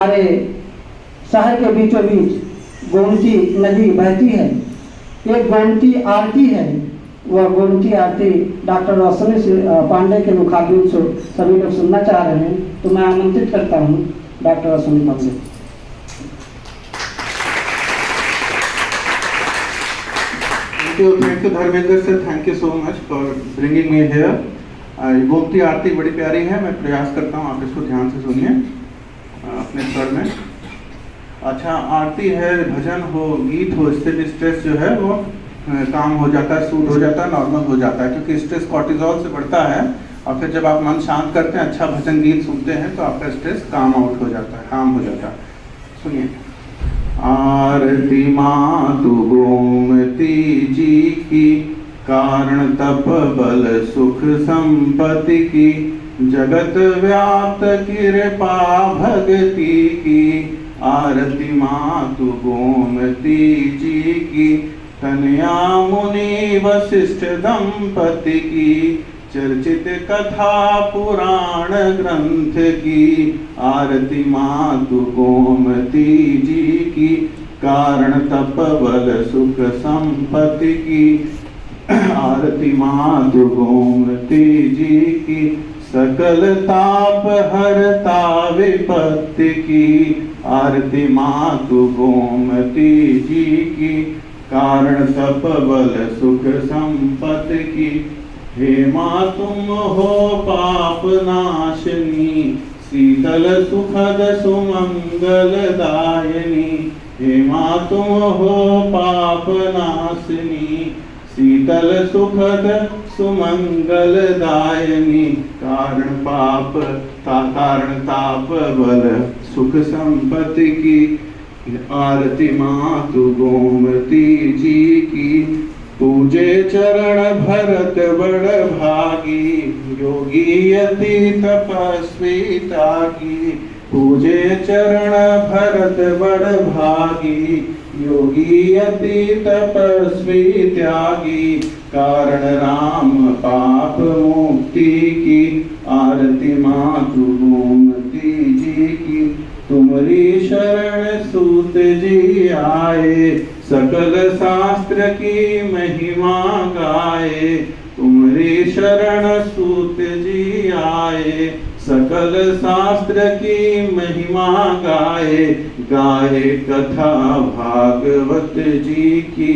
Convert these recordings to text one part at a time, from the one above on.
हमारे शहर के बीचों बीच गोमती नदी बहती है। एक गोमती आरती है। वह गोमती आरती डॉक्टर अश्विनी पांडे के मुखारबिन से सभी लोग सुनना चाह रहे हैं, तो मैं आमंत्रित करता हूँ doctor Ashwini Pandey. Thank you Dharmendra sir, thank you so much for bringing me here. Gomti आरती बड़ी प्यारी है, मैं प्रयास करता हूँ आप इसको ध्यान से सुनिए अपने स्वर में। अच्छा, आरती है, भजन हो, गीत हो, इससे भी स्ट्रेस जो है वो काम हो जाता है, सूट हो जाता है, नॉर्मल हो जाता है, क्योंकि स्ट्रेस कॉर्टिजोल से बढ़ता है। और फिर जब आप मन शांत करते हैं, अच्छा भजन गीत सुनते हैं, तो आपका स्ट्रेस काम आउट हो जाता है, काम हो जाता है। सुनिए। आरती मातु गोमती जी की, कारण तप बल सुख संपत्ति की, जगत व्याप्त कृपा भक्ति की। आरती मातु गोमती जी की, तनया मुनि वशिष्ठ दंपति की, चर्चित कथा पुराण ग्रंथ की। आरती मातु गोमती जी की, कारण तप बल सुख संपत्ति की। आरती मातु गोमती जी की, सकल ताप हरता विपत्ति की। आरती मातु गोमती जी की, कारण तप बल सुख संपत्ति की। हे माँ तुम हो पाप नाशनी, शीतल सुखद सुमंगल दायनी। हे माँ तुम हो पाप नाशनी, शीतल सुखद सुमंगल दायनी। कारण ताप बल सुख संपत्ति की। आरती मातु गोमती जी की, पूजे चरण भरत बड़ भागी, योगी यति तपस्वी ताकी। पूजे चरण भरत बड़ भागी, योगी यति तपस्वी त्यागी। कारण राम पाप मुक्ति की। आरती मातु गोमती जी की, तुम्हारी शरण सूत जी आए, सकल शास्त्र की महिमा गाए। तुम्हारी शरण सूत जी आए, सकल शास्त्र की महिमा गाए। गाए कथा भागवत जी की।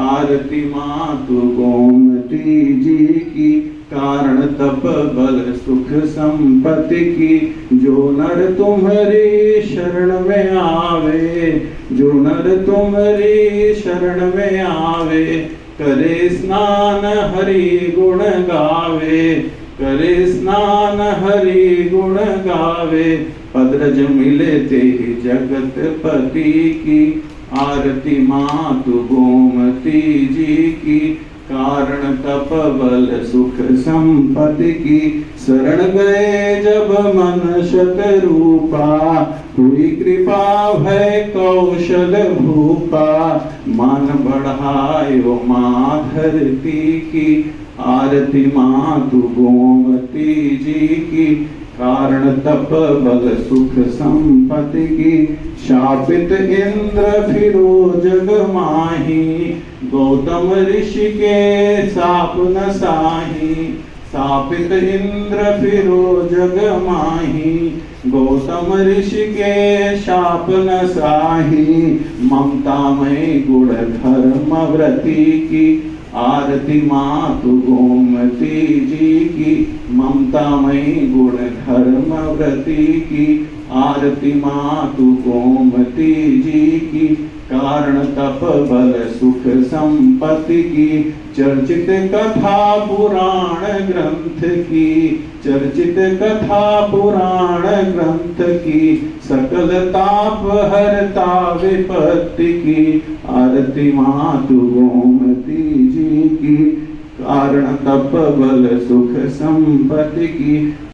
आरती मातु गोमती जी की, कारण तप बल सुख संपत्ति की। जो नर तुम्हारी शरण में आवे, जो नर तुम्हारी शरण में आवे, करे स्नान हरि गुण गावे, करे स्नान हरि गुण गावे। पद्रज मिले ते जगत पति की। आरती मातु गोमती जी की, कारण तप बल सुख संपत्ति की। शरण गए जब मन शतरूपा, हुई कृपा भय कौशल भूपा। मान बढ़ायो माँ धरती की। आरती मातु गोमती जी की, कारण तप बल सुख संपत्ति की। शापित इंद्र फिरो जग माही, गौतम ऋषि के साप न साही। शापित इंद्र फिरो जग माही, गौतम ऋषि के शाप न साही। ममता में गुण धर्म व्रती की। आरती मातु गोमती जी की, ममता में गुण धर्म व्रती की। आरती मातु गोमती जी की, कारण तप बल सुख संपत्ति की। चर्चित कथा पुराण ग्रंथ की। चर्चित कथा पुराण ग्रंथ की। सकल ताप हरता विपत्ति की। आरती मातु गोमती जी की, कारण तप बल सुख संपत्ति की।